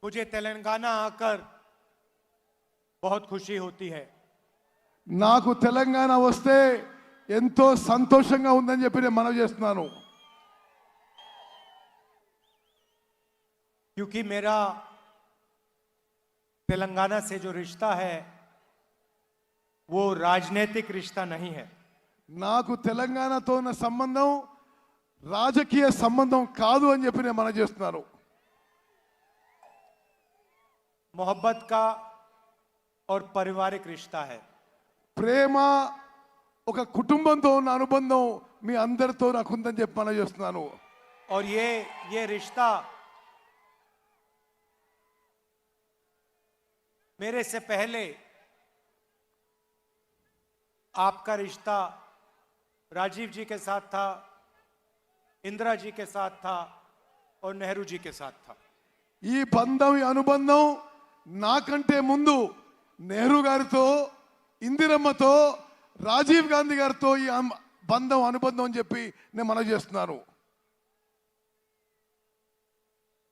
मुझे तेलंगाना आकर बहुत खुशी होती है। నాకు తెలంగాణ వస్తే ఎంతో సంతోషంగా ఉందని చెప్పి నేను మనవి చేస్తున్నాను. क्योंकि मेरा तेलंगाना से जो रिश्ता है वो राजनीतिक रिश्ता नहीं है। నాకు తెలంగాణతో ఉన్న సంబంధం రాజకీయ సంబంధం కాదు అని చెప్పి నేను మనవి చేస్తున్నాను. मोहब्बत का और पारिवारिक रिश्ता है। ప్రేమ ఒక కుటుంబంతో ఉన్న అనుబంధం మీ అందరితో నాకు ఉందని చెప్పి మనవి చేస్తున్నాను. और ये रिश्ता मेरे से पहले आपका रिश्ता राजीव जी के साथ था, इंदिरा जी के साथ था और नेहरू जी के साथ था। ఈ బంధం ఈ అనుబంధం నాకంటే ముందు నెహ్రూ గారితో ఇందిరమ్మతో రాజీవ్ గాంధీ గారితో ఈ బంధం అనుబంధం అని చెప్పి నేను మనవి చేస్తున్నాను.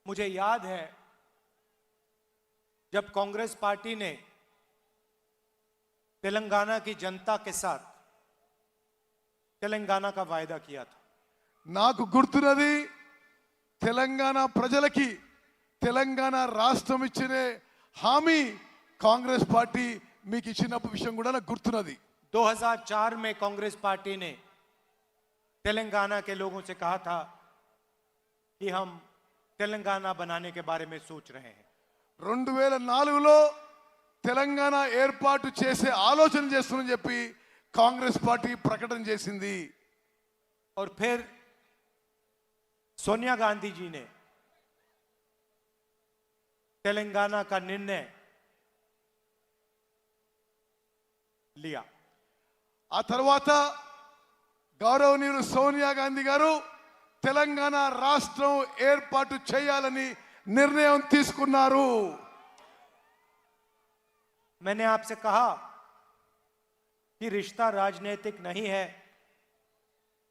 मुझे याद है जब कांग्रेस पार्टी ने तेलंगाना की जनता के साथ तेलंगाना का वायदा किया था। నాకు గుర్తున్నది తెలంగాణ ప్రజలకి తెలంగాణ రాష్ట్రం ఇచ్చిన హామీ కాంగ్రెస్ పార్టీ మీకు ఇచ్చిన విషయం కూడా నాకు గుర్తున్నది. 2004 में कांग्रेस पार्टी ने तेलंगाना के लोगों से कहा था कि हम तेलंगाना बनाने के बारे में सोच रहे हैं। 2004లో తెలంగాణ ఏర్పాటు చేసే ఆలోచన చేస్తుందని చెప్పి కాంగ్రెస్ పార్టీ ప్రకటన చేసింది. और फिर सोनिया गांधी जी ने तेलंगाना का निर्णय लिया। ఆ తర్వాత గౌరవనీయులు సోనియా గాంధీ గారు తెలంగాణ రాష్ట్రం ఏర్పాటు చేయాలని నిర్ణయం తీసుకున్నారు. मैंने आपसे कहा कि रिश्ता राजनीतिक नहीं है,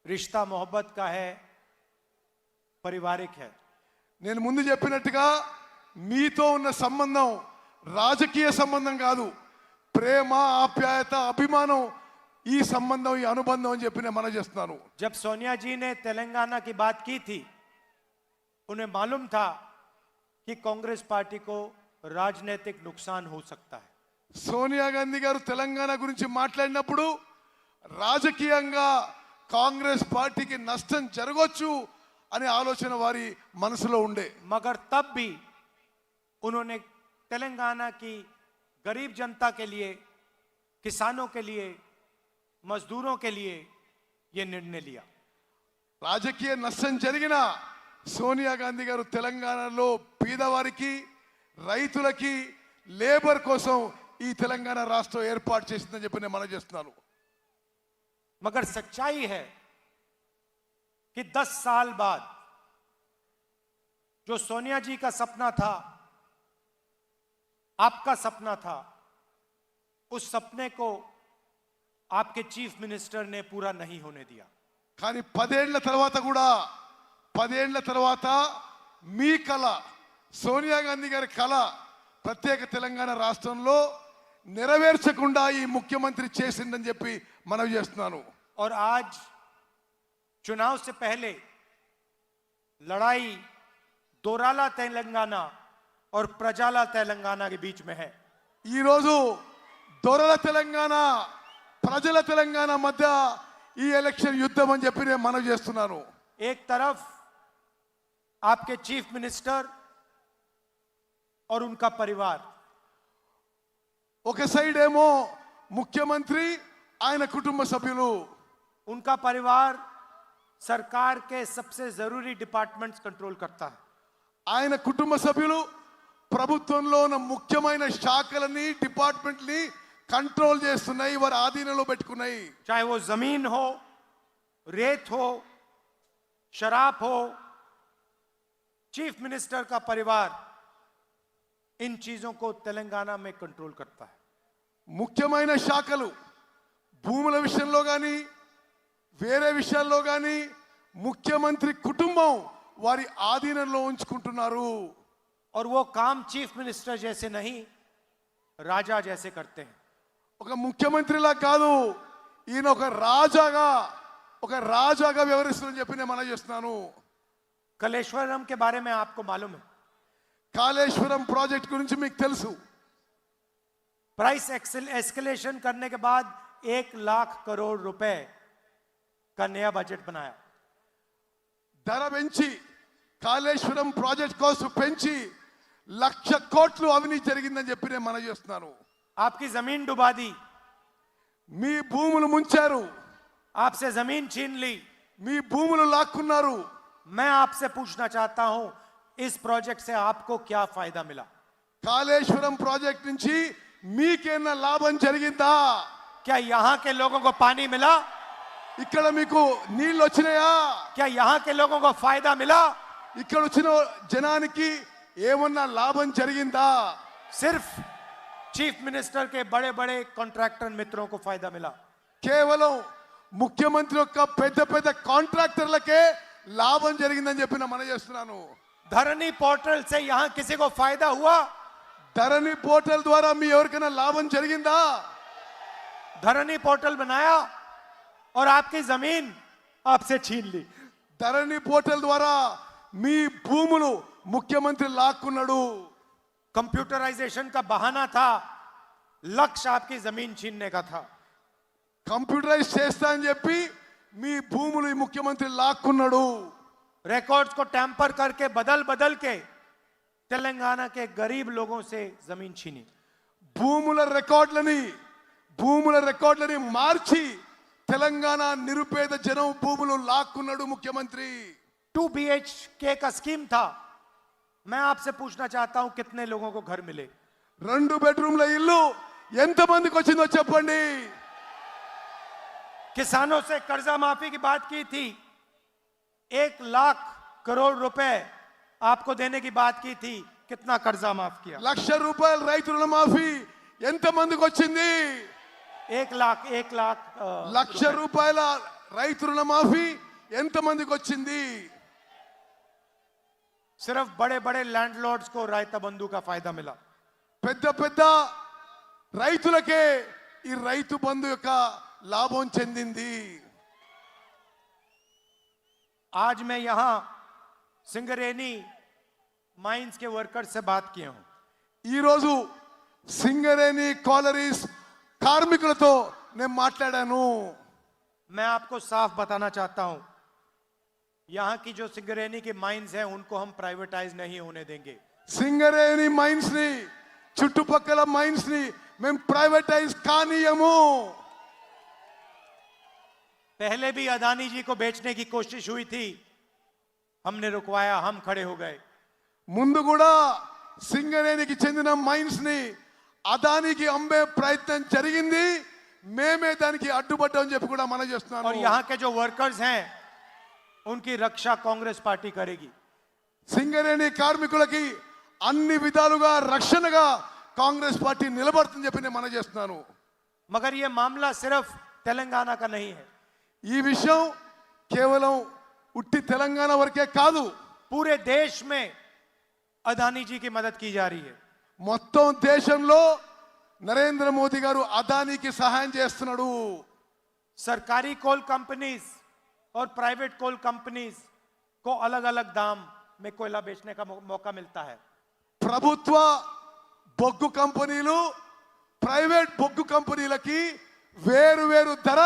रिश्ता मोहब्बत का है, पारिवारिक है। నేను ముందు చెప్పినట్టుగా మీతో ఉన్న సంబంధం రాజకీయ సంబంధం కాదు, ప్రేమ ఆప్యాయత అభిమానం ఈ సంబంధం ఈ అనుబంధం అని చెప్పి నేను మనవి చేస్తున్నాను. जब सोनिया जी ने तेलंगाना की बात की थी उन्हें मालूम था कि कांग्रेस पार्टी को राजनीतिक नुकसान हो सकता है। సోనియా గాంధీ గారు తెలంగాణ గురించి మాట్లాడినప్పుడు రాజకీయంగా కాంగ్రెస్ పార్టీకి నష్టం జరగొచ్చు అనే ఆలోచన వారి మనసులో ఉండే. मगर तब भी उन्होंने तेलंगाना की गरीब जनता के लिए, किसानों के लिए, मजदूरों के लिए यह निर्णय लिया। రాజకీయ నష్టం జరిగినా సోనియా గాంధీ గారు తెలంగాణలో పేదవారికి రైతులకి లేబర్ కోసం ఈ తెలంగాణ రాష్ట్రం ఏర్పాటు చేసిందని చెప్పి నేను మనవి చేస్తున్నాను. मगर सच्चाई है कि 10 साल बाद जो सोनिया जी का सपना था, आपका सपना था, उस सपने को आपके चीफ मिनिस्टर ने पूरा नहीं होने दिया। కానీ 10 ఏళ్ల తర్వాత కూడా 10 ఏళ్ల తర్వాత మీ కళ సోనియా గాంధీ గారి కళ ప్రత్యేక తెలంగాణ రాష్ట్రంలో నెరవేర్చకుండా ఈ ముఖ్యమంత్రి చేసిందని చెప్పి మనవి చేస్తున్నాను. और आज चुनाव से पहले लड़ाई दोराला तेलंगाना और प्रजाला तेलंगाना के बीच में है। ఈ రోజు దొరల తెలంగాణ ప్రజల తెలంగాణ మధ్య ఈ ఎలక్షన్ యుద్ధం అని చెప్పి నేను మనవి చేస్తున్నాను. एक तरफ आपके चीफ मिनिस्टर और उनका परिवार, ఒక సైడ్ ఏమో ముఖ్యమంత్రి ఆయన కుటుంబ సభ్యులు, उनका परिवार सरकार के सबसे जरूरी डिपार्टमेंट्स कंट्रोल करता है। ఆయన కుటుంబ సభ్యులు ప్రభుత్వంలో ఉన్న ముఖ్యమైన శాఖలని డిపార్ట్మెంట్ని కంట్రోల్ చేస్తున్నాయి, వారి ఆధీనంలో పెట్టుకున్నాయి. चाहे वो जमीन हो, रेत हो, शराब हो, चीफ मिनिस्टर का परिवार इन चीजों को तेलंगाना में कंट्रोल करता है। ముఖ్యమైన శాఖలు భూముల విషయంలో కానీ వేరే విషయాల్లో కానీ ముఖ్యమంత్రి కుటుంబం వారి ఆధీనంలో ఉంచుకుంటున్నారు. और वो काम चीफ मिनिस्टर जैसे नहीं, राजा जैसे करते हैं। ఒక ముఖ్యమంత్రిలా కాదు, ఈయన ఒక రాజాగా వ్యవహరిస్తుందని చెప్పి నేను మనవి చేస్తున్నాను. कलेश्वरम के बारे में आपको मालूम है, కాళేశ్వరం ప్రాజెక్ట్ గురించి మీకు తెలుసు. प्राइस एस्केलेशन करने के बाद 1 लाख करोड़ रुपए का नया बजट बनाया। ధర పెంచి కాళేశ్వరం ప్రాజెక్ట్ కోసం పెంచి 1,00,000 కోట్లు అవినీతి జరిగిందని చెప్పి నేను మనవి చేస్తున్నాను. आपकी जमीन डुबा दी, మీ భూములు ముంచారు, आपसे जमीन छीन ली। మీ భూములు లాక్కున్నారు. मैं आपसे पूछना चाहता हूं, इस प्रोजेक्ट से आपको क्या फायदा मिला? కాళేశ్వరం ప్రాజెక్ట్ నుంచి మీకేనా లాభం జరిగిందా? क्या यहां के लोगों को पानी मिला? ఇక్కడ మీకు నీళ్ళు వచ్చినాయా? क्या यहां के लोगों को फायदा मिला? ఇక్కడ వచ్చిన జనానికి ఏమన్నా లాభం జరిగిందా? सिर्फ चीफ मिनिस्टर के बड़े बड़े कॉन्ट्रैक्टर मित्रों को फायदा मिला। కేవలం ముఖ్యమంత్రి యొక్క పెద్ద పెద్ద కాంట్రాక్టర్లకే లాభం జరిగిందని చెప్పి నేను మనవి చేస్తున్నాను. धरनी पोर्टल से यहां किसी को फायदा हुआ? ధరణి పోర్టల్ ద్వారా మీ ఎవరికైనా లాభం జరిగిందా? धरनी पोर्टल बनाया और आपकी जमीन आपसे छीन ली। ధరణి పోర్టల్ ద్వారా మీ భూములు ముఖ్యమంత్రి లాక్కున్నాడు. कंप्यूटराइजेशन का बहाना था, लक्ष्य आपकी जमीन छीनने का था। కంప్యూటరైజ్ చేస్తా అని చెప్పి మీ భూములు ఈ ముఖ్యమంత్రి లాక్కున్నాడు. रिकॉर्ड्स को टैंपर करके बदल बदल के तेलंगाना के गरीब लोगों से जमीन छीनी। భూముల రికార్డులని మార్చి తెలంగాణ నిరుపేద జనం భూములు లాక్కున్నాడు ముఖ్యమంత్రి. 2 BHK का स्कीम था। मैं आपसे पूछना चाहता हूं, कितने लोगों को घर मिले? 2 బెడ్రూమ్ల ఇల్లు ఎంతమందికి వచ్చిందో చెప్పండి. किसानों से कर्जा माफी की बात की थी, 1 लाख करोड़ रुपए आपको देने की बात की थी, कितना कर्जा माफ किया? 1,00,000 రూపాయలు రైతు రుణమాఫీ ఎంతమందికి వచ్చింది? 1 लाख 1,00,000 రూపాయల రైతు రుణమాఫీ ఎంతమందికి వచ్చింది? सिर्फ बड़े बड़े लैंडलॉर्ड्स को रायता बंधु का फायदा मिला। పెద్ద పెద్ద రైతులకే ఈ రైతు బంధు యొక్క లాభం చెందింది. आज मैं यहां सिंगरेनी माइंस के वर्कर्स से बात किया हूं। ఈ రోజు సింగరేణి కాలరీస్ కార్మికులతో నేను మాట్లాడాను. मैं आपको साफ बताना चाहता हूं, यहां की जो सिंगरेनी की माइंस हैं उनको हम प्राइवेटाइज नहीं होने देंगे। సింగరేణి మైన్స్ ని, చుట్టుపక్కల మైన్స్ ని మేము ప్రైవేటైజ్ కానీయము. पहले भी अदानी जी को बेचने की कोशिश हुई थी, हमने रुकवाया, हम खड़े हो गए। ముందు కూడా సింగరేణికి చెందిన మైన్స్ ని అదానికి అమ్మే ప్రయత్నం జరిగింది, మేమే దానికి అడ్డుపడ్డామని చెప్పి కూడా మనం और చేస్తున్నాను. यहां के जो वर्कर्स हैं उनकी रक्षा कांग्रेस पार्टी करेगी। సింగరేణి కార్మికులకి అన్ని విధాలుగా రక్షణగా కాంగ్రెస్ పార్టీ నిలబడుతుందని చెప్పి నేను మనం చేస్తున్నాను. मगर यह मामला सिर्फ तेलंगाना का नहीं है, ఈ విషయం కేవలం ఉట్టి తెలంగాణ వరకే కాదు, पूरे देश में अदानी जी की मदद की जा रही है। మొత్తం దేశంలో నరేంద్ర మోదీ గారు అదానికి సహాయం చేస్తున్నాడు. सरकारी कोल कंपनीज और प्राइवेट कोल कंपनीज को अलग अलग दाम में कोयला बेचने का मौका मिलता है। ప్రభుత్వ బొగ్గు కంపెనీలు ప్రైవేట్ బొగ్గు కంపెనీలకి వేరు వేరు ధర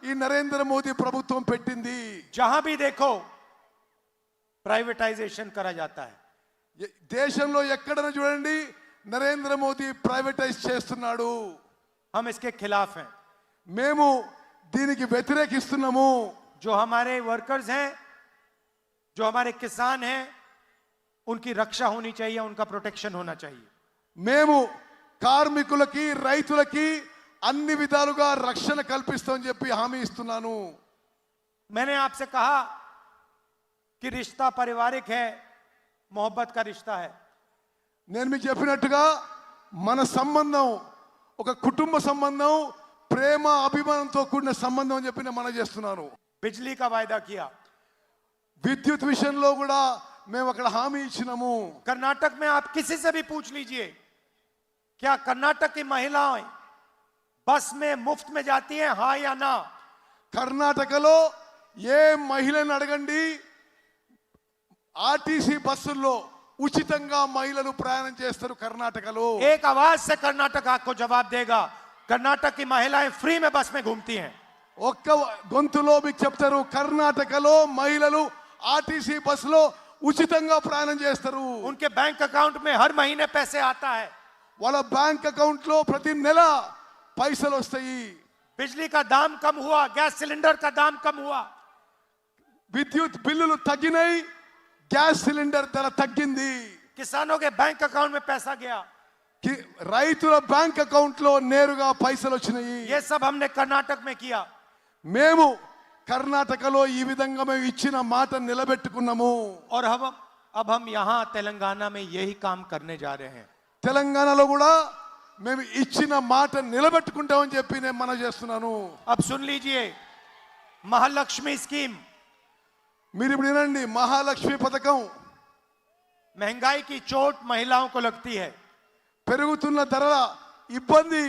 ఈ నరేంద్ర మోదీ ప్రభుత్వం పెట్టింది. जहां भी देखो प्राइवेटाइजेशन करा जाता है। దేశంలో ఎక్కడైనా చూడండి నరేంద్ర మోదీ ప్రైవేటైజ్ చేస్తున్నాడు. हम इसके खिलाफ हैं। మేము దీనికి వ్యతిరేకిస్తున్నాము. जो हमारे वर्कर्स हैं, जो हमारे किसान हैं, उनकी रक्षा होनी चाहिए, उनका प्रोटेक्शन होना चाहिए। మేము కార్మికులకి రైతులకి అన్ని విధాలుగా రక్షణ కల్పిస్తామని చెప్పి హామీ ఇస్తున్నాను. मैंने आपसे कहा कि रिश्ता पारिवारिक है, मोहब्बत का रिश्ता है। నేను మీకు చెప్పినట్టుగా మన సంబంధం ఒక కుటుంబ సంబంధం, ప్రేమ అభిమానంతో కూడిన సంబంధం అని చెప్పి నేను మనం చేస్తున్నాను. बिजली का वायदा किया, విద్యుత్ విషయంలో కూడా మేము అక్కడ హామీ ఇచ్చినాము. कर्नाटक में आप किसी से भी पूछ लीजिए, क्या कर्नाटक की महिलाएं बस में मुफ्त में जाती हैं, हाँ या ना? కర్ణాటకలో ఏ మహిళను అడగండి, ఆర్టీసీ బస్సుల్లో ఉచితంగా మహిళలు ప్రయాణం చేస్తారు కర్ణాటకలో. एक आवाज से कर्नाटक आपको जवाब देगा, कर्नाटक की महिलाएं फ्री में बस में घूमती हैं। ఒక్క గొంతులో మీకు చెప్తారు, కర్ణాటకలో మహిళలు ఆర్టీసీ బస్సులో ఉచితంగా ప్రయాణం చేస్తారు. उनके बैंक अकाउंट में हर महीने पैसे आता है, వాళ్ళ బ్యాంక్ అకౌంట్ లో ప్రతి నెల పైసలు వస్తాయి. बिजली का दाम कम हुआ, गैस सिलेंडर का दाम कम हुआ, విద్యుత్ బిల్లులు తగ్గినాయి, గ్యాస్ సిలిండర్ ధర తగ్గింది. किसानों के बैंक अकाउंट में पैसा गया, రైతుల బ్యాంక్ అకౌంట్ లో నేరుగా పైసలు వచ్చినాయి. ये सब हमने कर्नाटक में किया। మేము కర్ణాటకలో ఈ విధంగా మేము ఇచ్చిన మాట నిలబెట్టుకున్నాము. और अब हम यहाँ तेलंगाना में यही काम करने जा रहे हैं। తెలంగాణలో కూడా మేము ఇచ్చిన మాట నిలబెట్టుకుంటామని చెప్పి నేను మనం చేస్తున్నాను. अब सुन लीजिए, महालक्ष्मी स्कीम, మీరు ఇప్పుడు వినండి, మహాలక్ష్మి పథకం. महंगाई की चोट महिलाओं को लगती है, పెరుగుతున్న ధరల ఇబ్బంది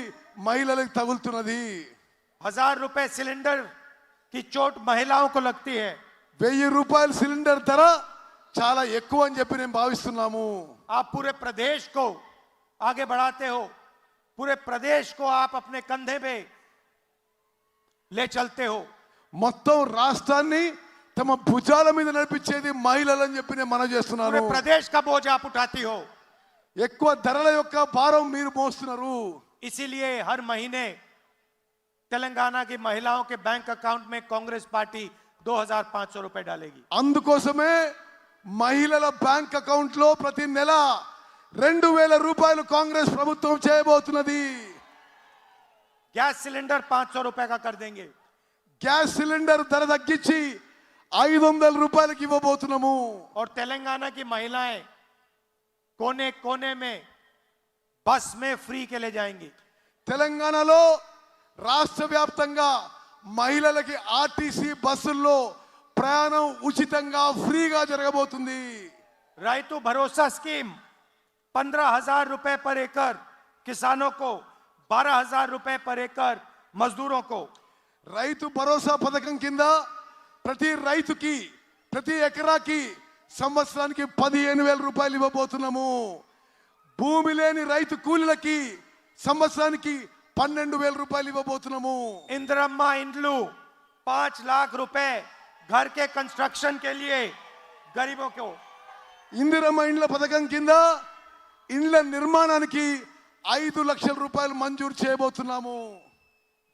మహిళలకు తగులుతున్నది. 1000 रुपए सिलेंडर की चोट महिलाओं को लगती है। 1000 రూపాయల సిలిండర్ ధర చాలా ఎక్కువ అని చెప్పి నేను భావిస్తున్నాము. आप पूरे प्रदेश को आगे बढ़ाते हो, पूरे प्रदेश को आप अपने कंधे पे ले चलते हो। మొత్తం రాష్ట్రాన్ని తమ భుజాల మీద నడిపించేది మహిళలు అని చెప్పి నేను మనం पूरे చేస్తున్నాను. प्रदेश का बोझ आप उठाती हो, ఎక్కువ ధరల యొక్క భారం మీరు మోస్తున్నారు. इसीलिए हर महीने तेलंगाना की महिलाओं के बैंक अकाउंट में कांग्रेस पार्टी 2500 रुपए डालेगी। అందుకోసమే మహిళల బ్యాంక్ అకౌంట్ లో ప్రతి నెల 2000 రూపాయలు కాంగ్రెస్ ప్రభుత్వం చేయబోతున్నది. गैस सिलेंडर 500 रुपए का कर देंगे। గ్యాస్ సిలిండర్ ధర తగ్గించి 500 రూపాయలకి ఇవ్వబోతున్నాము. और तेलंगाना की महिलाएं कोने कोने में बस में फ्री के ले जाएंगी। తెలంగాణలో రాష్ట్ర వ్యాప్తంగా మహిళలకి ఆర్టీసీ బస్సుల్లో ప్రయాణం ఉచితంగా ఫ్రీగా జరగబోతుంది. రైతు भरोसा स्कीम 15,000 रुपए पर एकड़ किसानों को, 12,000 रुपए पर एकड़ मजदूरों को। రైతు భరోసా పథకం కింద ప్రతి రైతుకి ప్రతి ఎకరాకి సంవత్సరానికి 15,000 రూపాయలు ఇవ్వబోతున్నాము. భూమి లేని రైతు కూలీలకి సంవత్సరానికి 12,000 రూపాయలు ఇవ్వబోతున్నాము. इंदिरम्मा इंड्लू 5 लाख रुपए घर के कंस्ट्रक्शन के लिए गरीबों को। ఇందిరమ్మ ఇండ్ల పథకం కింద ఇండ్ల నిర్మాణానికి 5 లక్షల రూపాయలు మంజూరు చేయబోతున్నాము.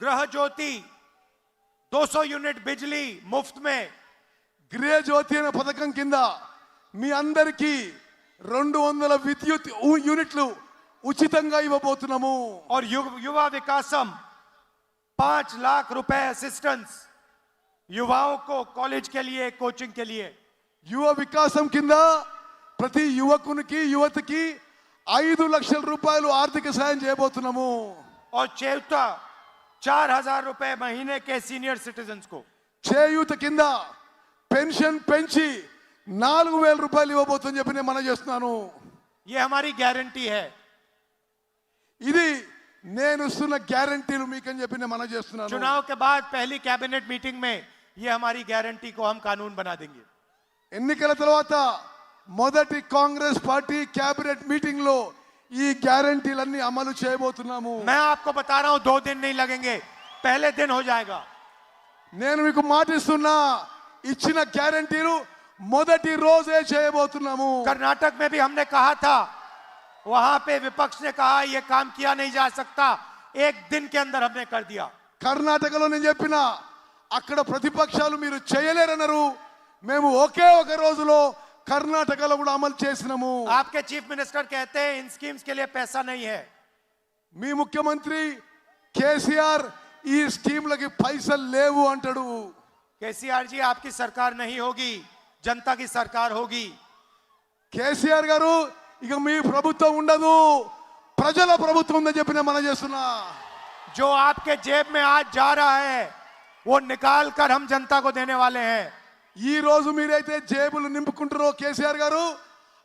गृह ज्योति 200 यूनिट बिजली मुफ्त में। గృహ జ్యోతి అనే పథకం కింద మీ అందరికీ 200 విద్యుత్ యూనిట్లు ఉచితంగా ఇవ్వబోతున్నాము. और युवा विकासम 5 लाख रुपए असिस्टेंस युवाओं को कॉलेज के लिए, कोचिंग के लिए। యువ వికాసం కింద ప్రతి యువకునికి యువతికి 5 లక్షల రూపాయలు ఆర్థిక సాయం చేయబోతున్నాము. और चेवता 4,000 रुपए महीने के सीनियर सिटीजन्स को। చేయూత కింద పెన్షన్ పెంచి 4,000 రూపాయలు ఇవ్వబోతుందని చెప్పి నేను మనం చేస్తున్నాను. ये हमारी गारंटी है। ఇది నేను ఇస్తున్న గ్యారంటీలు మీకని చెప్పి నేను మనం చేస్తున్నాను. चुनाव के बाद पहली कैबिनेट मीटिंग में ये हमारी गारंटी को हम कानून बना देंगे। ఎన్నికల తర్వాత మొదటి కాంగ్రెస్ పార్టీ క్యాబినెట్ మీటింగ్ లో ఈ గ్యారంటీలన్నీ అమలు చేయబోతున్నాము. मैं आपको बता रहा हूं, 2 दिन नहीं लगेंगे, पहले दिन हो जाएगा। నేను మీకు మాటిస్తున్నా, ఇచ్చిన గ్యారంటీలు మొదటి రోజే చేయబోతున్నాము. कर्नाटक में भी हमने कहा था, वहां पे विपक्ष ने कहा यह काम किया नहीं जा सकता, 1 दिन के अंदर हमने कर दिया। కర్ణాటకలో నేను చెప్పిన అక్కడ ప్రతిపక్షాలు మీరు చేయలేరన్నారు, మేము ఒకే ఒక రోజులో కర్ణాటకలో కూడా అమలు చేసినాము. आपके चीफ मिनिस्टर कहते हैं इन स्कीम्स के लिए पैसा नहीं है। మీ ముఖ్యమంత్రి కేసీఆర్ ఈ స్కీమ్లకి పైసలు లేవు అంటాడు. केसीआर जी, आपकी सरकार नहीं होगी, जनता की सरकार होगी। కేసీఆర్ గారు ఇక మీ ప్రభుత్వం ఉండదు, ప్రజల ప్రభుత్వం ఉందని చెప్పి నేను మనం చేస్తున్నా. जो आपके जेब में आज जा रहा है वो निकाल कर हम जनता को देने वाले हैं। ఈ రోజు మీరైతే జేబులు నింపుకుంటారో కేసీఆర్ గారు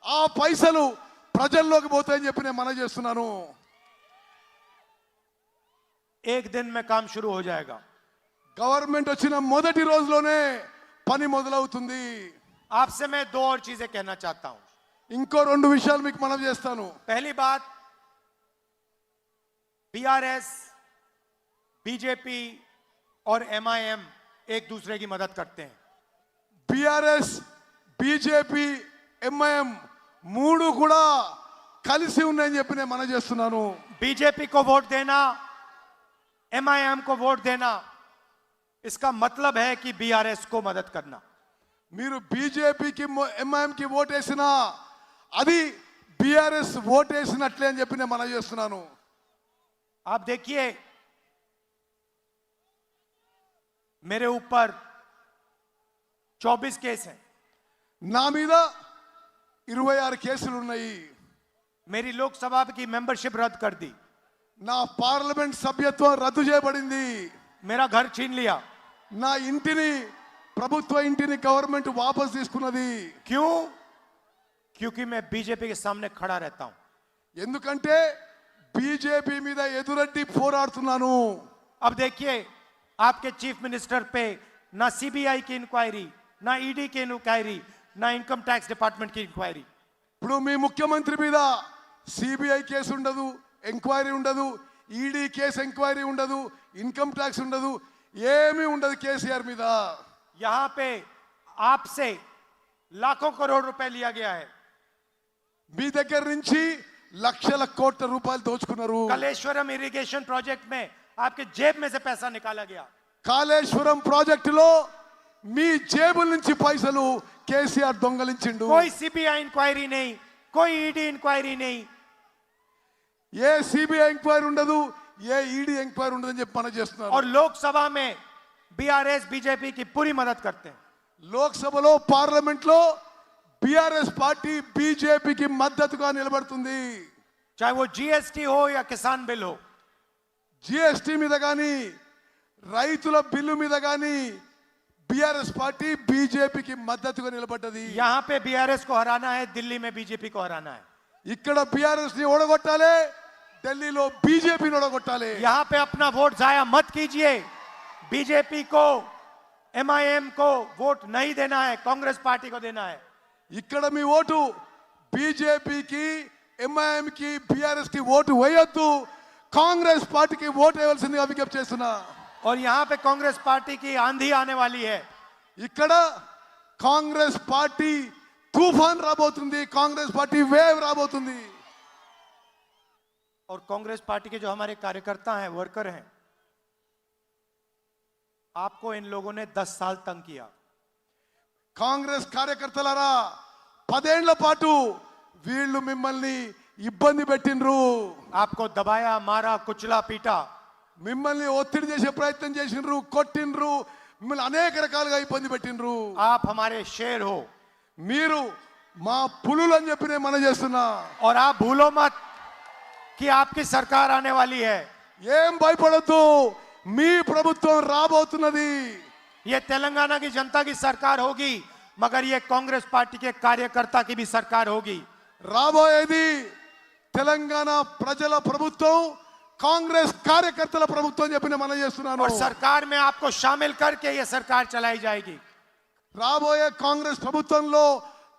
ఆ పైసలు ప్రజల్లోకి పోతాయని చెప్పి నేను మనవి చేస్తున్నాను. एक दिन में काम शुरू हो जाएगा. గవర్నమెంట్ వచ్చిన మొదటి రోజులోనే పని మొదలవుతుంది. आपसे मैं दो और चीजें कहना चाहता हूं. ఇంకో రెండు విషయాలు మీకు మనవి చేస్తాను. पहली बात, बीआरएस, बीजेपी और एमआईएम एक दूसरे की मदद करते हैं. బీఆర్ఎస్, బీజేపీ, ఎంఐఎం మూడు కూడా కలిసి ఉన్నాయని చెప్పి నేను మనవి చేస్తున్నాను. बीजेपी को वोट देना, एमआईएम को वोट देना, इसका मतलब है कि बीआरएस को मदद करना. మీరు బీజేపీకి ఎంఐఎంకి ఓటేసినా అది బీఆర్ఎస్ ఓటేసినట్లే అని చెప్పి నేను మనవి చేస్తున్నాను. आप देखिए, मेरे ऊपर 24 केस हैं. నా మీద 26 కేసులు ఉన్నాయి. मेरी लोकसभा की मेंबरशिप रद्द कर दी. నా పార్లమెంట్ సభ్యత్వం రద్దు చేయబడింది. मेरा घर छीन लिया. నా ఇంటిని, ప్రభుత్వ ఇంటిని గవర్నమెంట్ వాపస్ తీసుకున్నది. क्यों? क्योंकि मैं बीजेपी के सामने खड़ा रहता हूं. ఎందుకంటే బీజేపీ మీద ఎదురడ్డి పోరాడుతున్నాను. अब देखिए, आपके चीफ मिनिस्टर पे ना सीबीआई की इंक्वायरी, ना ईडी की इंक्वायरी, ना इनकम टैक्स डिपार्टमेंट की इंक्वायरी. ఇప్పుడు మీ ముఖ్యమంత్రి మీద సిబిఐ కేసు ఉండదు, ఎంక్వైరీ ఉండదు, ఈడీ కేసు ఎంక్వైరీ ఉండదు, ఇన్కమ్ ట్యాక్స్ ఉండదు, ఏమీ ఉండదు కేసీఆర్ మీద. यहां पे आपसे लाखों करोड़ रुपए लिया गया है. మీ దగ్గర నుంచి లక్షల కోట్ల రూపాయలు దోచుకున్నారు. कलेश्वरम इरिगेशन प्रोजेक्ट में आपके जेब में से पैसा निकाला गया. కాళేశ్వరం ప్రాజెక్టులో మీ జేబుల నుంచి పైసలు కేసీఆర్ దొంగలించిండు. कोई सीबीआई इंक्वायरी नहीं, कोई ईडी इंक्वायरी नहीं. ఏ సిబిఐ ఎంక్వైరీ ఉండదు, ఏ ఈడీ ఎంక్వైరీ ఉండదని చెప్పి మనం చేస్తున్నారు. और लोकसभा में बीआरएस बीजेपी की पूरी मदद करते हैं. లోక్సభలో, పార్లమెంట్ లో బీఆర్ఎస్ పార్టీ బీజేపీకి మద్దతుగా నిలబడుతుంది. चाहे वो जीएसटी हो या किसान बिल हो. జిఎస్టీ మీద కానీ, రైతుల బిల్లు మీద కానీ బీఆర్ఎస్ పార్టీ బీజేపీకి మద్దతుగా నిలబడ్డది. यहां पे बीआरएस को हराना है, दिल्ली में बीजेपी को हराना है. ఇక్కడ బీఆర్ఎస్ ని ఓడగొట్టాలి, ఢిల్లీలో బీజేపీని ఓడగొట్టాలి. यहां पे अपना वोट जाया मत कीजिए. बीजेपी को, एमआईएम को वोट नहीं देना है, कांग्रेस पार्टी को देना है. ఇక్కడ మీ ఓటు బీజేపీకి, ఎంఐఎంకి, బీఆర్ఎస్ కి ఓటు వేయొద్దు, కాంగ్రెస్ పార్టీకి ఓటు వేయవలసిందిగా విజ్ఞప్తి చేస్తున్నా. और यहां पे कांग्रेस पार्टी की आंधी आने वाली है. ఇక్కడ కాంగ్రెస్ పార్టీ తుఫాన్ రాబోతుంది, కాంగ్రెస్ పార్టీ వేవ్ రాబోతుంది. और कांग्रेस पार्टी के जो हमारे कार्यकर्ता हैं, वर्कर हैं, आपको इन लोगों ने 10 साल तंग किया. కాంగ్రెస్ కార్యకర్తలారా, 10 ఏళ్ల పాటు వీళ్ళు మిమ్మల్ని ఇబ్బంది పెట్టిండ్రు. आपको दबाया, मारा, कुचला, पीटा. మిమ్మల్ని ఒత్తిడి చేసే ప్రయత్నం చేసిండ్రు, కొట్టిండ్రు, మిమ్మల్ని అనేక రకాలుగా ఇబ్బంది పెట్టిండ్రు. आप हमारे शेर हो. మీరు మా పులులు అని చెప్పి నేను మనం చేస్తున్నా. और आप भूलो मत कि आपकी सरकार आने वाली है. ఏం భయపడద్దు, మీ ప్రభుత్వం రాబోతున్నది. ये तेलंगाना की जनता की सरकार होगी, मगर ये कांग्रेस पार्टी के कार्यकर्ता की भी सरकार होगी. రాబోయేది తెలంగాణ ప్రజల ప్రభుత్వం, కాంగ్రెస్ కార్యకర్తల ప్రభుత్వం అని చెప్పి నేను మనం చేస్తున్నాను. और सरकार में आपको शामिल करके ये सरकार चलाई जाएगी. రాబోయే కాంగ్రెస్ ప్రభుత్వంలో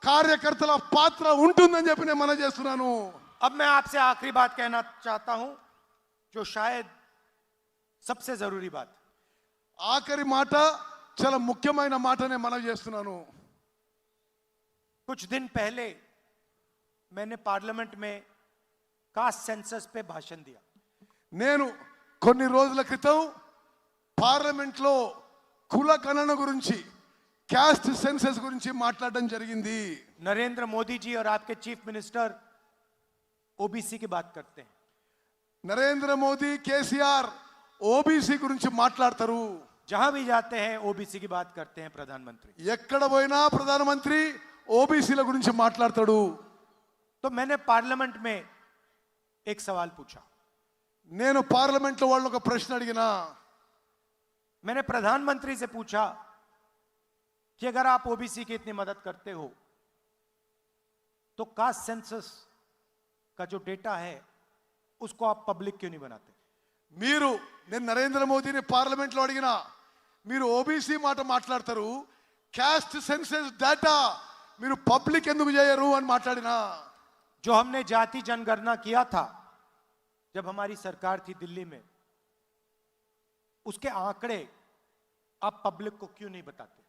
కార్యకర్తల పాత్ర ఉంటుందని చెప్పి నేను మనం చేస్తున్నాను. अब मैं आपसे आखिरी बात कहना चाहता हूं, जो शायद सबसे जरूरी बात. ఆఖరి మాట, చాలా ముఖ్యమైన మాట నేను మనం చేస్తున్నాను. कुछ दिन पहले मैंने पार्लियामेंट में कास्ट सेंसस पे भाषण दिया. నేను కొన్ని రోజుల క్రితం పార్లమెంట్లో కుల గణన గురించి, క్యాస్ట్ సెన్సస్ గురించి మాట్లాడడం జరిగింది. नरेंद्र मोदी जी और आपके चीफ मिनिस्टर ओबीसी की बात करते हैं. నరేంద్ర మోదీ, కేసీఆర్ ఓబీసీ గురించి మాట్లాడతారు. जहां भी जाते हैं ओबीसी की बात करते हैं प्रधानमंत्री. ఎక్కడ పోయినా ప్రధానమంత్రి ఓబీసీల గురించి మాట్లాడతాడు. तो मैंने पार्लियामेंट में एक सवाल पूछा. నేను పార్లమెంట్లో వాళ్ళని ఒక ప్రశ్న అడిగినా. मैंने प्रधानमंत्री से पूछा कि अगर आप ओबीसी की इतनी मदद करते हो तो कास्ट सेंसस का जो डेटा है उसको आप पब्लिक क्यों नहीं बनाते? మీరు నేను నరేంద్ర మోదీని పార్లమెంట్ లో అడిగినా మీరు ఓబీసీ మాట మాట్లాడతారు, క్యాస్ట్ సెన్సస్ డేటా మీరు పబ్లిక్ ఎందుకు చేయరు అని మాట్లాడినా. जो हमने जाति जनगणना किया था जब हमारी सरकार थी दिल्ली में, उसके आंकड़े आप पब्लिक को क्यों नहीं बताते?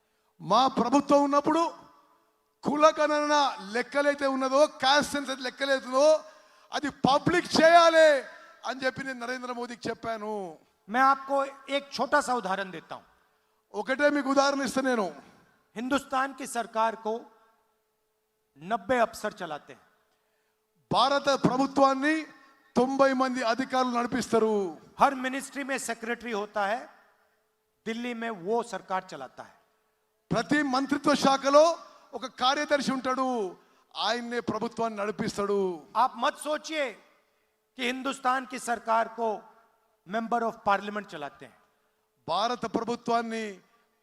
మా ప్రభుత్వం ఉన్నప్పుడు కులగణన లెక్కలైతే ఉన్నదో, క్యాస్ట్ సెన్సస్ లెక్కలైతుందో అది పబ్లిక్ చేయాలి అని చెప్పి నేను నరేంద్ర మోదీకి చెప్పాను. मैं आपको एक छोटा सा उदाहरण देता हूं. ఒకటే మీకు ఉదాహరణ ఇస్తా నేను. हिंदुस्तान की सरकार को 90 अफसर चलाते हैं. భారత ప్రభుత్వాన్ని 90 మంది అధికారులు నడిపిస్తారు. हर मिनिस्ट्री में सेक्रेटरी होता है, दिल्ली में वो सरकार चलाता है. ప్రతి మంత్రిత్వ శాఖలో ఒక కార్యదర్శి ఉంటాడు, ఆయన్నే ప్రభుత్వాన్ని నడిపిస్తాడు. आप मत सोचिए कि हिंदुस्तान की सरकार को मेंबर ऑफ पार्लियामेंट चलाते हैं. భారత ప్రభుత్వాన్ని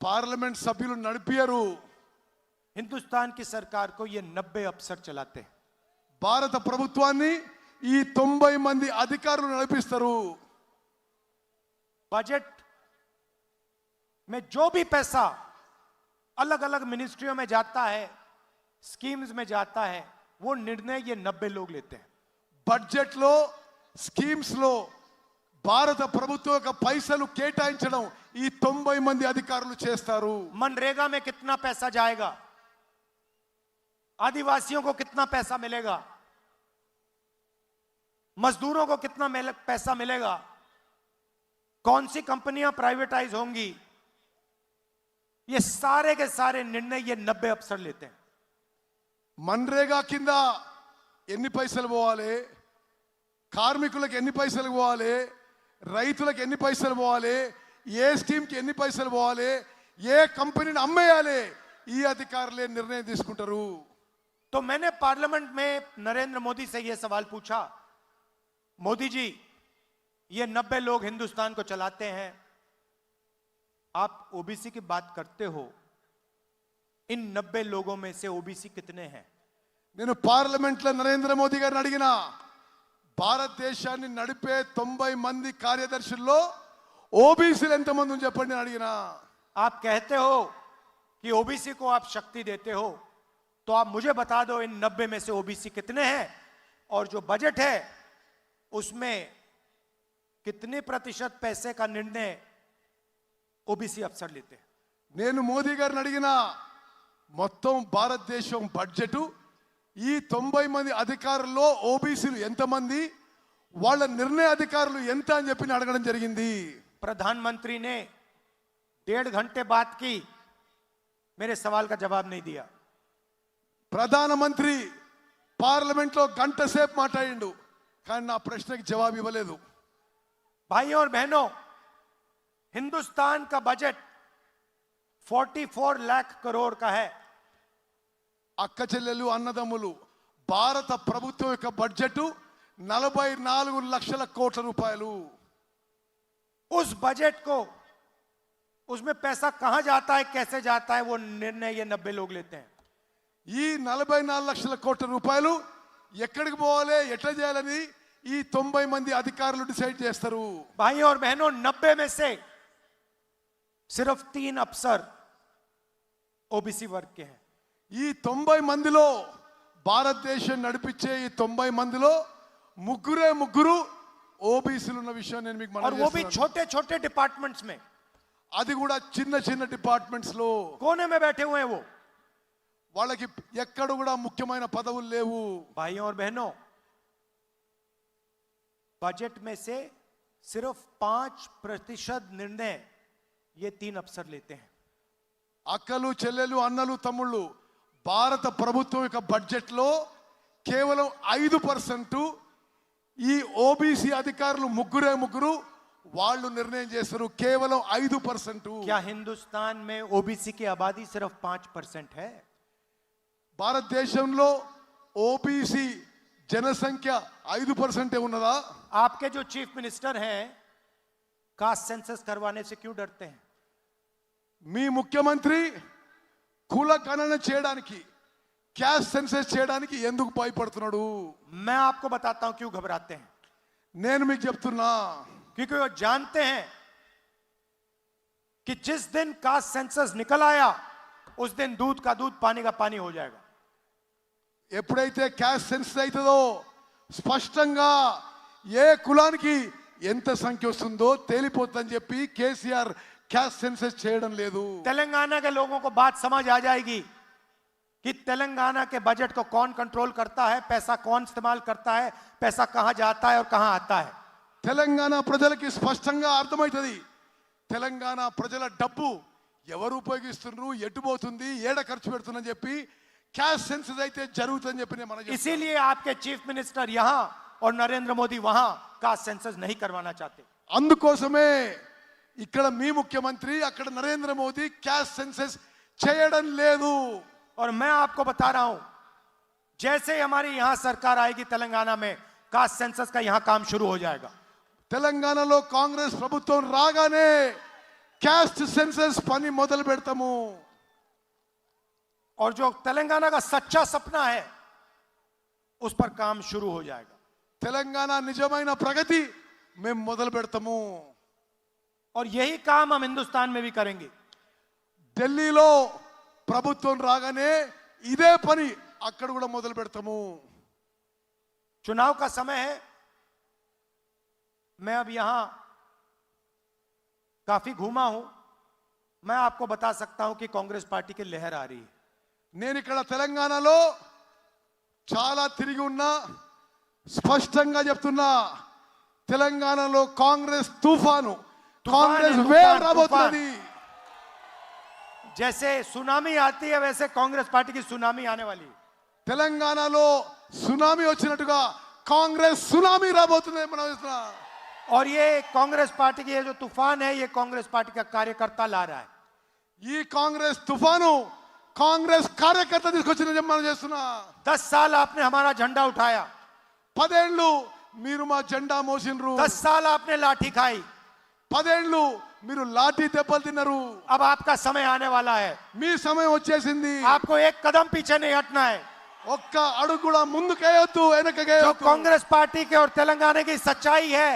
పార్లమెంట్ సభ్యులు నడిపియరు. हिंदुस्तान की सरकार को ये 90 अफसर चलाते हैं. భారత ప్రభుత్వాన్ని ఈ 90 మంది అధికారులు నడిపిస్తారు. बजट में जो भी पैसा अलग अलग मिनिस्ट्रियों में जाता है, स्कीम्स में जाता है, वो निर्णय ये 90 लोग लेते हैं. బడ్జెట్ లో స్కీమ్స్ లో భారత ప్రభుత్వం యొక్క పైసలు కేటాయించడం ఈ 90 మంది అధికారులు చేస్తారు. मनरेगा में कितना पैसा जाएगा, आदिवासियों को कितना पैसा मिलेगा, मजदूरों को कितना पैसा मिलेगा, कौन सी कंपनियां प्राइवेटाइज होंगी, ये सारे के सारे निर्णय ये 90 अफसर लेते हैं. మన్రేగా కింద ఎన్ని పైసలు పోవాలి, కార్మికులకు ఎన్ని పైసలు పోవాలి, రైతులకు ఎన్ని పైసలు పోవాలి, ఏ స్కీమ్కి ఎన్ని పైసలు పోవాలి, ఏ కంపెనీని అమ్మేయాలి, ఈ అధికారులే నిర్ణయం తీసుకుంటారు. तो मैंने पार्लियामेंट में नरेंद्र मोदी से यह सवाल पूछा, मोदी जी ये 90 लोग हिंदुस्तान को चलाते हैं, आप ओबीसी की बात करते हो, इन 90 लोगों में से ओबीसी कितने हैं? నేను పార్లమెంట్ లో నరేంద్ర మోదీ గారిని అడిగినా, భారతదేశాన్ని నడిపే 90 మంది కార్యదర్శుల్లో ఓబీసీలు ఎంతమంది అని చెప్పండి అని అడిగినా. आप कहते हो कि ओबीसी को आप शक्ति देते हो, तो आप मुझे बता दो इन 90 में से ओबीसी कितने हैं, और जो बजट है उसमें कितने प्रतिशत पैसे का निर्णय ओबीसी अफसर लेते हैं? నేను మోదీ గారిని అడిగినా, మొత్తం భారతదేశం బడ్జెట్ ఈ 90 మంది అధికారుల్లో ఓబీసీలు ఎంతమంది, వాళ్ళ నిర్ణయ అధికారులు ఎంత అని చెప్పి అడగడం జరిగింది. प्रधानमंत्री ने 1.5 घंटे बात की, मेरे सवाल का जवाब नहीं दिया. ప్రధానమంత్రి పార్లమెంట్ లో గంట సేపు మాట్లాడిండు, కానీ నా ప్రశ్నకి జవాబు ఇవ్వలేదు. भाइयों और बहनों, हिंदुस्तान का बजट 44 लाख करोड़ का है. అక్క చెల్లెలు అన్నదమ్ములు, భారత ప్రభుత్వం యొక్క బడ్జెట్ 44 లక్షల కోట్ల రూపాయలు. उस बजट को, उसमें पैसा कहां जाता है, कैसे जाता है, वो निर्णय ये 90 लोग लेते हैं. ఈ 44 లక్షల కోట్ల రూపాయలు ఎక్కడికి పోవాలి, ఎట్లా చేయాలని ఈ 90 మంది అధికారులు డిసైడ్ చేస్తారు. भाइयों और बहनों, 90 में से सिर्फ 3 अफसर ओबीसी वर्ग के हैं. ఈ 90 మందిలో, భారతదేశం నడిపించే ఈ 90 మందిలో ముగ్గురు ఓబీసీలు ఉన్న విషయం నేను మీకు और మనవి वो भी చేస్తున్నాను. छोटे छोटे डिपार्टमेंट्स में, అది కూడా చిన్న చిన్న డిపార్ట్మెంట్స్ లో कोने में बैठे हुए हैं वो. వాళ్ళకి ఎక్కడ కూడా ముఖ్యమైన పదవులు లేవు. भाइयों और बहनों, बजट में से सिर्फ 5% निर्णय ये 3 अफसर लेते हैं. అక్కలు చెల్లెలు అన్నలు తమ్ముళ్ళు, భారత ప్రభుత్వం యొక్క బడ్జెట్ లో కేవలం 5% ఈ ఓబీసీ అధికారులు ముగ్గురు వాళ్ళు నిర్ణయం చేస్తారు. కేవలం 5%. क्या हिंदुस्तान में ओबीसी की आबादी सिर्फ 5% है? భారతదేశంలో ఓబీసీ జనసంఖ్య 5% ఉన్నదా? आपके जो चीफ मिनिस्टर हैं, कास्ट सेंसस करवाने से क्यों डरते हैं? మీ ముఖ్యమంత్రి కుల గణన చేయడానికి క్యాస్ట్ సెన్సస్ చేయడానికి ఎందుకు భయపడుతున్నాడు? मैं आपको बताता हूं क्यों घबराते हैं। నేను మీకు చెప్తున్నా, क्योंकि वो जानते हैं कि जिस दिन कास्ट सेंसस निकल आया उस दिन दूध का दूध पानी का पानी हो जाएगा। ఎప్పుడైతే క్యాస్ట్ సెన్సస్ అవుతుందో స్పష్టంగా ఏ కులానికి ఎంత సంఖ్య వస్తుందో తేలిపోతుందని చెప్పి కేసీఆర్ క్యాస్ట్ సెన్సస్ చేయడం లేదు। तेलंगाना के लोगों को बात समझ आ जाएगी कि तेलंगाना के बजट को कौन कंट्रोल करता है, पैसा कौन इस्तेमाल करता है, पैसा कहां जाता है और कहां आता है। తెలంగాణ ప్రజలకి స్పష్టంగా అర్థమవుతుంది తెలంగాణ ప్రజల డబ్బు ఎవరు ఉపయోగిస్తున్నారు, ఎటు పోతుంది, ఏడ ఖర్చు పెడుతుందని చెప్పి క్యాష్ సెన్సస్ అయితే జరుగుతుందని చెప్పి నేను మనకి। इसीलिए आपके चीफ मिनिस्टर यहां और नरेंद्र मोदी वहां कास्ट सेंसस नहीं करवाना चाहते। అందుకోసమే ఇక్కడ మీ ముఖ్యమంత్రి అక్కడ నరేంద్ర మోదీ క్యాష్ సెన్సస్ చేయడం లేదు। और मैं आपको बता रहा हूं, जैसे ही हमारी यहां सरकार आएगी तेलंगाना में कास्ट सेंसस का यहां काम शुरू हो जाएगा। తెలంగాణలో కాంగ్రెస్ ప్రభుత్వం రాగానే క్యాస్ట్ సెన్సస్ పని మొదలు పెడతాము। और जो तेलंगाना का सच्चा सपना है उस पर काम शुरू हो जाएगा। తెలంగాణ నిజమైన ప్రగతి మేము మొదలు పెడతాము। और यही काम हम हिंदुस्तान में भी करेंगे। ఢిల్లీలో ప్రభుత్వం రాగానే ఇదే పని అక్కడ కూడా మొదలు పెడతాము। चुनाव का समय है, मैं अब यहां काफी घूमा हूं, मैं आपको बता सकता हूं कि कांग्रेस पार्टी की लहर आ रही है। నేను ఇక్కడ తెలంగాణలో చాలా తిరిగి ఉన్నా, స్పష్టంగా చెప్తున్నా తెలంగాణలో కాంగ్రెస్ తుఫాను, కాంగ్రెస్ వేవ్ రాబోతున్నది। जैसे सुनामी आती है वैसे कांग्रेस पार्टी की सुनामी आने वाली है। తెలంగాణలో సునామీ వచ్చినట్టుగా కాంగ్రెస్ సునామీ రాబోతుంది మనం చూస్తున్నా। और ये कांग्रेस पार्टी की ये जो तूफान है ये कांग्रेस पार्टी का कार्यकर्ता ला रहा है। ఈ కాంగ్రెస్ తుఫాను కాంగ్రెస్ కార్యకర్త తీసుకొచ్చిన మనం చేస్తున్నా। 10 साल आपने हमारा झंडा उठाया, 10 ఏళ్ళు మీరు మా జెండా మోసినరు, 10 साल आपने लाठी खाई, 10 ఏళ్ళు మీరు లాఠీ దెబ్బలు తిన్నారు। अब आपका समय आने वाला है। మీ సమయం వచ్చేసింది। आपको एक कदम पीछे नहीं हटना है। ఒక్క అడుగు కూడా ముందుకేయొద్దు, जो వెనకకేయొద్దు। कांग्रेस पार्टी के और तेलंगाना की सच्चाई है,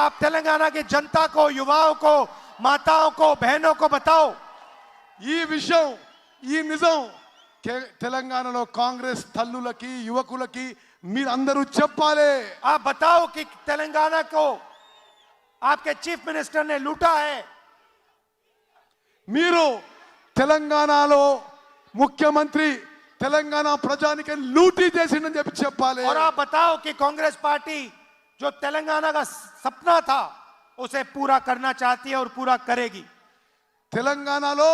आप तेलंगाना की जनता को, युवाओं को, माताओं को, बहनों को बताओ। ఈ విషయం, ఈ నిజం తెలంగాణలో కాంగ్రెస్ తల్లులకి యువకులకి మీరందరూ చెప్పాలి। आप बताओ कि तेलंगाना को आपके चीफ मिनिस्टर ने लूटा है। మీరు తెలంగాణలో ముఖ్యమంత్రి తెలంగాణ ప్రజానికి లూటీ చేసిందని చెప్పి చెప్పాలి। और आप बताओ कि कांग्रेस पार्टी जो तेलंगाना का सपना था उसे पूरा करना चाहती है और पूरा करेगी। తెలంగాణలో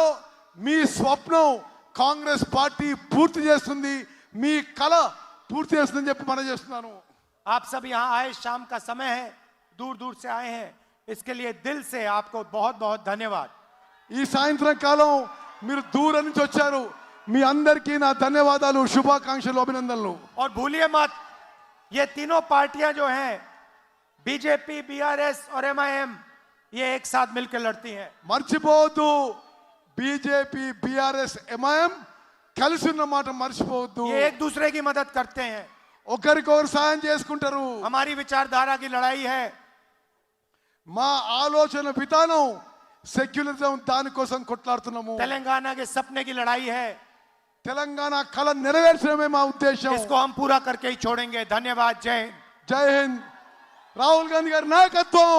మీ స్వప్నం కాంగ్రెస్ పార్టీ పూర్తి చేస్తుంది, మీ కల పూర్తి చేస్తుందని చెప్పి మనం చేస్తున్నాను। आप सब यहाँ आए, शाम का समय है, दूर दूर से आए हैं, इसके लिए दिल से आपको बहुत बहुत धन्यवाद। ఈ సాయంత్రం కాలం మీరు దూరం నుంచి వచ్చారు, మీ అందరికీ నా ధన్యవాదాలు, శుభాకాంక్షలు, అభినందనలు। और भूलिए मत, ये तीनों पार्टियां जो हैं बीजेपी, बीआरएस और एमआईएम, ये एक साथ मिलकर लड़ती हैं। మర్చిపోవద్దు, బీజేపీ, బీఆర్ఎస్, ఎంఐఎం కలిసి ఉన్న మాట మర్చిపోవద్దు। ये एक दूसरे की मदद करते हैं। ఒకరికొకరు సాయం చేసుకుంటారు। हमारी विचारधारा की लड़ाई है। మా ఆలోచన విధానం సెక్యులరిజం, దానికోసం కొట్లాడుతున్నాము। तेलंगाना के सपने की लड़ाई है, తెలంగాణ కళ నెరవేర్చడమే మా ఉద్దేశం। इसको हम पूरा करके ही छोड़ेंगे। धन्यवाद। जय हिंद। జై హింద్। రాహుల్ గాంధీ గారి నాయకత్వం।